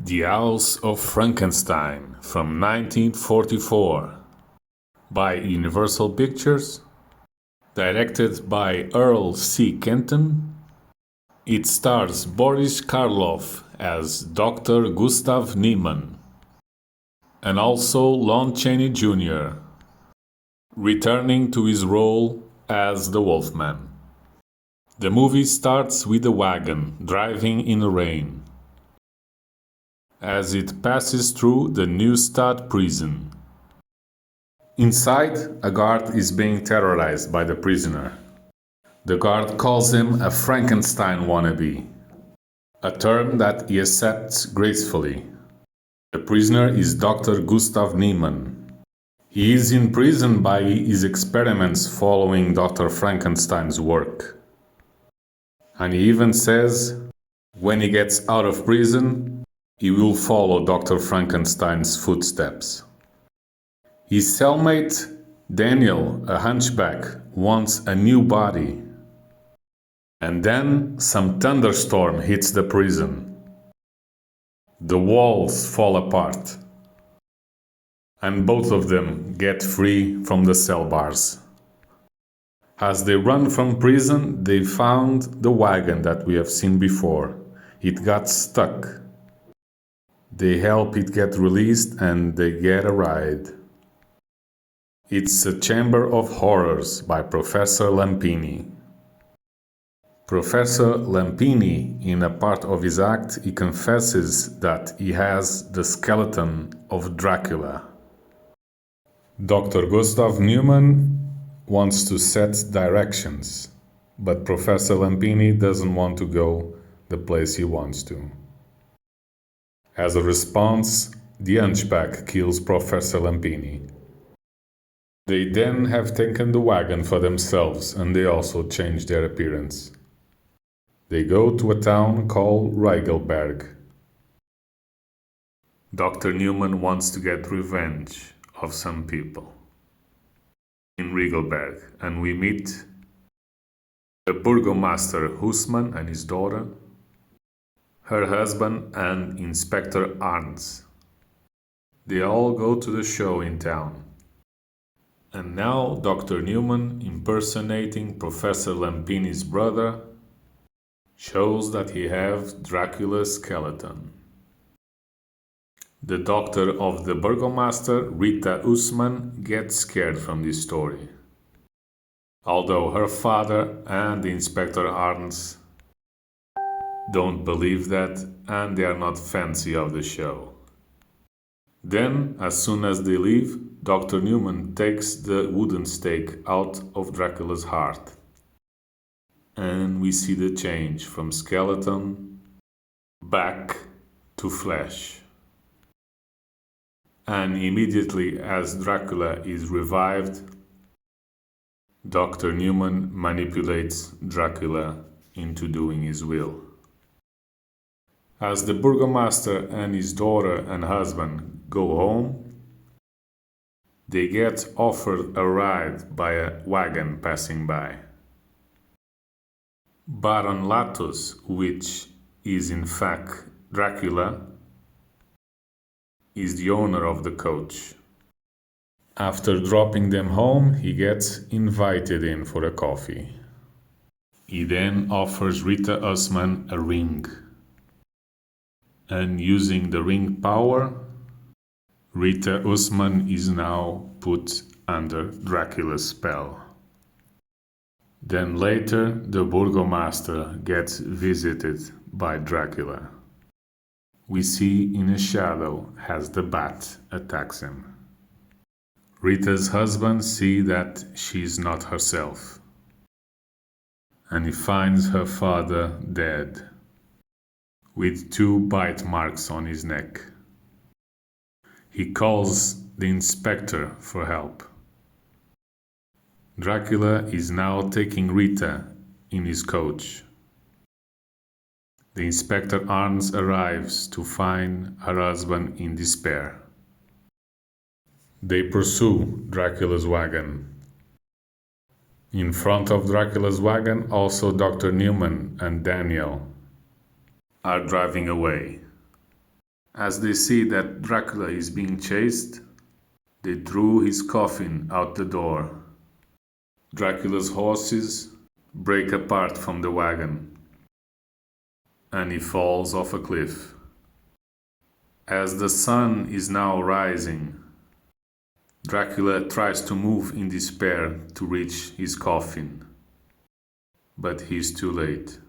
The House of Frankenstein from 1944 by Universal Pictures, directed by Earl C. Kenton. It stars Boris Karloff as Dr. Gustav Niemann and also Lon Chaney Jr., returning to his role as the Wolfman. The movie starts with a wagon driving in the rain as it passes through the Neustadt prison. Inside, a guard is being terrorized by the prisoner. The guard calls him a Frankenstein wannabe, a term that he accepts gracefully. The prisoner is Dr. Gustav Niemann. He is imprisoned by his experiments following Dr. Frankenstein's work. And he even says, when he gets out of prison, he will follow Dr. Frankenstein's footsteps. His cellmate, Daniel, a hunchback, wants a new body. And then some thunderstorm hits the prison. The walls fall apart. And both of them get free from the cell bars. As they run from prison, they found the wagon that we have seen before. It got stuck. They help it get released and they get a ride. It's A Chamber of Horrors by Professor Lampini. Professor Lampini, in a part of his act, he confesses that he has the skeleton of Dracula. Dr. Gustav Niemann wants to set directions, but Professor Lampini doesn't want to go the place he wants to. As a response, the hunchback kills Professor Lampini. They then have taken the wagon for themselves and they also change their appearance. They go to a town called Reigelberg. Dr. Niemann wants to get revenge of some people in Reigelberg, and we meet the burgomaster Wolfman and his daughter, her husband, and Inspector Arns. They all go to the show in town. And now Dr. Niemann, impersonating Professor Lampini's brother, shows that he has Dracula's skeleton. The daughter of the burgomaster, Rita Usman, gets scared from this story, although her father and Inspector Arns don't believe that, and they are not fancy of the show. Then, as soon as they leave, Dr. Niemann takes the wooden stake out of Dracula's heart, and we see the change from skeleton back to flesh. And immediately as Dracula is revived, Dr. Niemann manipulates Dracula into doing his will. As the burgomaster and his daughter and husband go home, they get offered a ride by a wagon passing by. Baron Latus, which is in fact Dracula, is the owner of the coach. After dropping them home, he gets invited in for a coffee. He then offers Rita Usman a ring. And using the ring power, Rita Usman is now put under Dracula's spell. Then later, the burgomaster gets visited by Dracula. We see in a shadow as the bat attacks him. Rita's husband sees that she is not herself, and he finds her father dead, with 2 bite marks on his neck. He calls the inspector for help. Dracula is now taking Rita in his coach. The Inspector Arns arrives to find her husband in despair. They pursue Dracula's wagon. In front of Dracula's wagon, also Dr. Niemann and Daniel are driving away. As they see that Dracula is being chased, they threw his coffin out the door. Dracula's horses break apart from the wagon, and he falls off a cliff. As the sun is now rising, Dracula tries to move in despair to reach his coffin, but he's too late.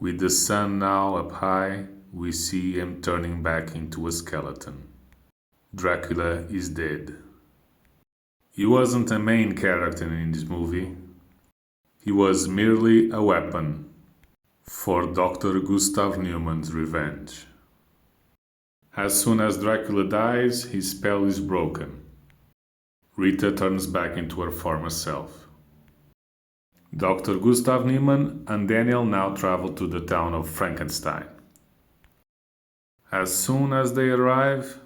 With the sun now up high, we see him turning back into a skeleton. Dracula is dead. He wasn't a main character in this movie. He was merely a weapon for Dr. Gustav Niemann's revenge. As soon as Dracula dies, his spell is broken. Rita turns back into her former self. Dr. Gustav Niemann and Daniel now travel to the town of Frankenstein. As soon as they arrive,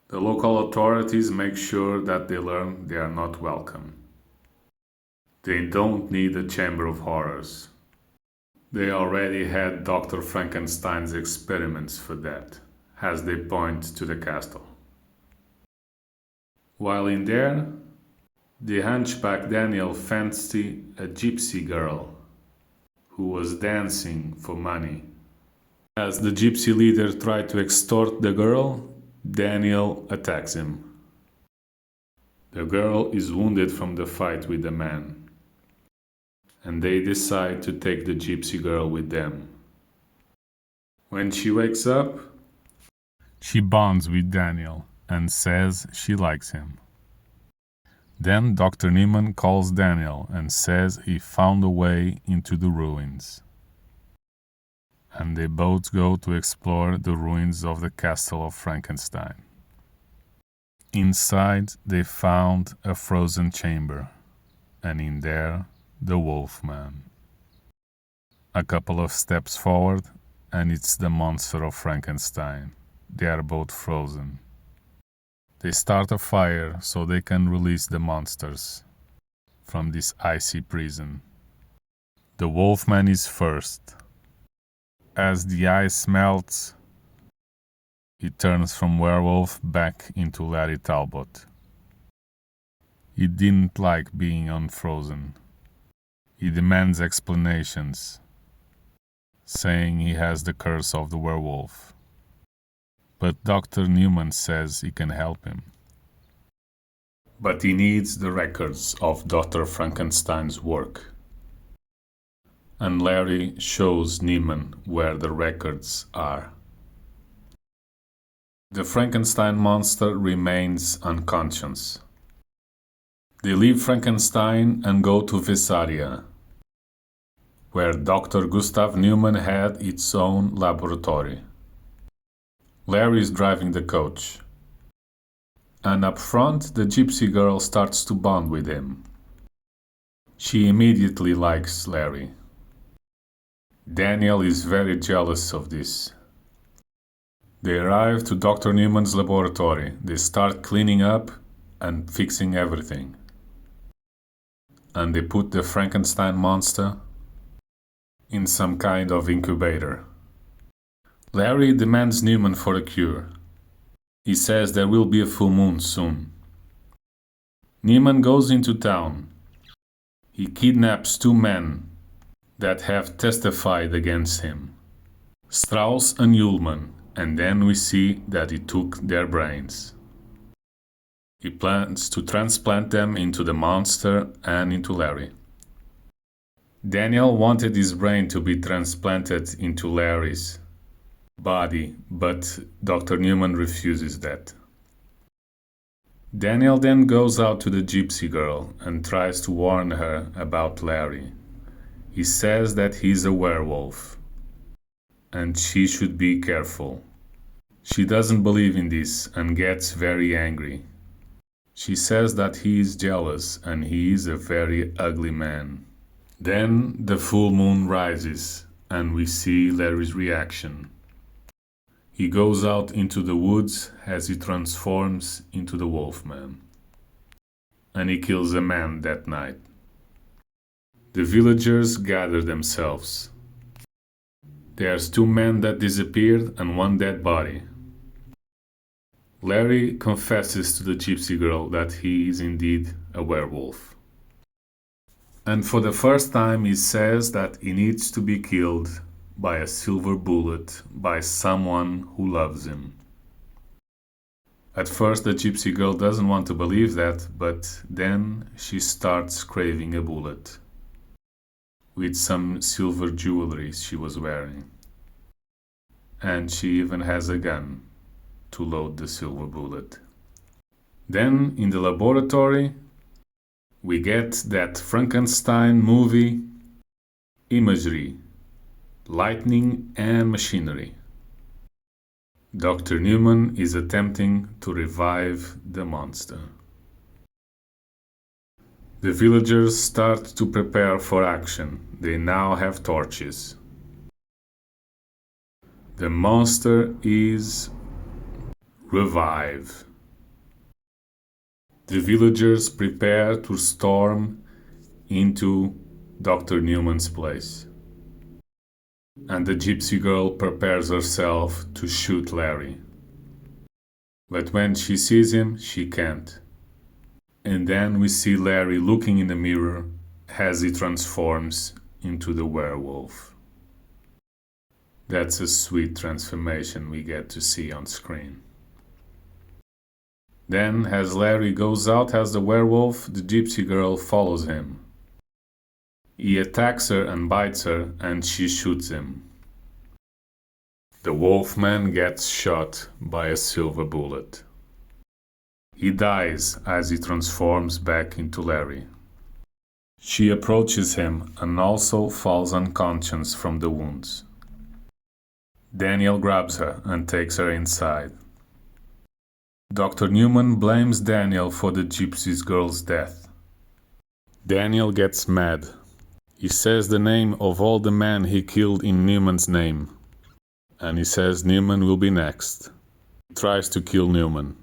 the local authorities make sure that they learn they are not welcome. They don't need a chamber of horrors. They already had Dr. Frankenstein's experiments for that, as they point to the castle. While in there, the hunchback Daniel fancied a gypsy girl who was dancing for money. As the gypsy leader tried to extort the girl, Daniel attacks him. The girl is wounded from the fight with the man, and they decide to take the gypsy girl with them. When she wakes up, she bonds with Daniel and says she likes him. Then Dr. Niemann calls Daniel and says he found a way into the ruins. And they both go to explore the ruins of the castle of Frankenstein. Inside, they found a frozen chamber, and in there, the Wolfman. A couple of steps forward, and it's the monster of Frankenstein. They are both frozen. They start a fire so they can release the monsters from this icy prison. The Wolfman is first. As the ice melts, he turns from werewolf back into Larry Talbot. He didn't like being unfrozen. He demands explanations, saying he has the curse of the werewolf. But Dr. Niemann says he can help him. But he needs the records of Dr. Frankenstein's work. And Larry shows Niemann where the records are. The Frankenstein monster remains unconscious. They leave Frankenstein and go to Visaria, where Dr. Gustav Niemann had its own laboratory. Larry is driving the coach, and up front the gypsy girl starts to bond with him. She immediately likes Larry. Daniel is very jealous of this. They arrive to Dr. Niemann's laboratory. They start cleaning up and fixing everything. And they put the Frankenstein monster in some kind of incubator. Larry demands Niemann for a cure. He says there will be a full moon soon. Niemann goes into town. He kidnaps two men that have testified against him, Strauss and Ullman, and then we see that he took their brains. He plans to transplant them into the monster and into Larry. Daniel wanted his brain to be transplanted into Larry's body, but Dr. Niemann refuses that. Daniel then goes out to the gypsy girl and tries to warn her about Larry. He says that he's a werewolf, and she should be careful. She doesn't believe in this and gets very angry. She says that he is jealous and he is a very ugly man. Then the full moon rises and we see Larry's reaction. He goes out into the woods as he transforms into the Wolfman. And he kills a man that night. The villagers gather themselves. There's 2 men that disappeared and 1 dead body. Larry confesses to the gypsy girl that he is indeed a werewolf. And for the first time he says that he needs to be killed by a silver bullet by someone who loves him. At first the gypsy girl doesn't want to believe that, but then she starts craving a bullet with some silver jewelry she was wearing. And she even has a gun to load the silver bullet. Then in the laboratory we get that Frankenstein movie imagery, lightning and machinery. Dr. Niemann is attempting to revive the monster. The villagers start to prepare for action. They now have torches. The monster is revived. The villagers prepare to storm into Dr. Niemann's place. And the gypsy girl prepares herself to shoot Larry. But when she sees him, she can't. And then we see Larry looking in the mirror as he transforms into the werewolf. That's a sweet transformation we get to see on screen. Then, as Larry goes out as the werewolf, the gypsy girl follows him. He attacks her and bites her, and she shoots him. The Wolfman gets shot by a silver bullet. He dies as he transforms back into Larry. She approaches him and also falls unconscious from the wounds. Daniel grabs her and takes her inside. Dr. Niemann blames Daniel for the gypsy girl's death. Daniel gets mad. He says the name of all the men he killed in Niemann's name. And he says Niemann will be next. He tries to kill Niemann.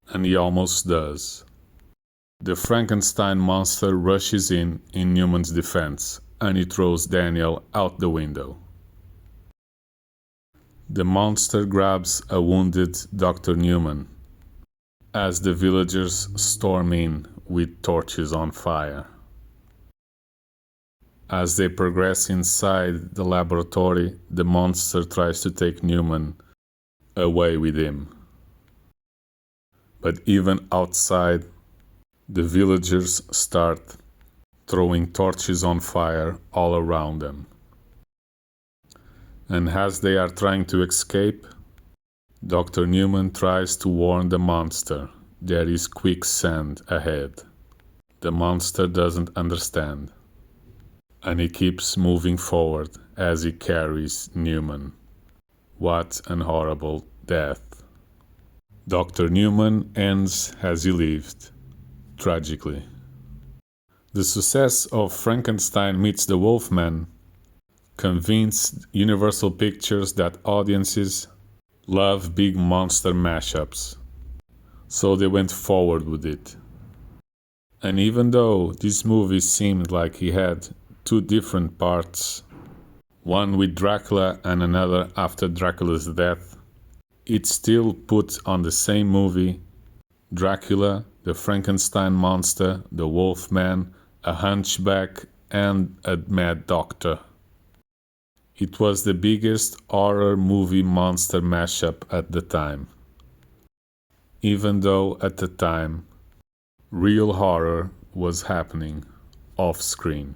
And he almost does. The Frankenstein monster rushes in Niemann's defense, and he throws Daniel out the window. The monster grabs a wounded Dr. Niemann as the villagers storm in with torches on fire. As they progress inside the laboratory, the monster tries to take Niemann away with him. But even outside, the villagers start throwing torches on fire all around them. And as they are trying to escape, Dr. Niemann tries to warn the monster there is quicksand ahead. The monster doesn't understand, and he keeps moving forward as he carries Niemann. What an horrible death. Dr. Niemann ends as he lived, tragically. The success of Frankenstein Meets the Wolfman convinced Universal Pictures that audiences love big monster mashups, so they went forward with it. And even though this movie seemed like he had 2 different parts, one with Dracula and another after Dracula's death, it still put on the same movie Dracula, the Frankenstein Monster, the Wolfman, a hunchback, and a mad doctor. It was the biggest horror movie monster mashup at the time. Even though at the time, real horror was happening off screen.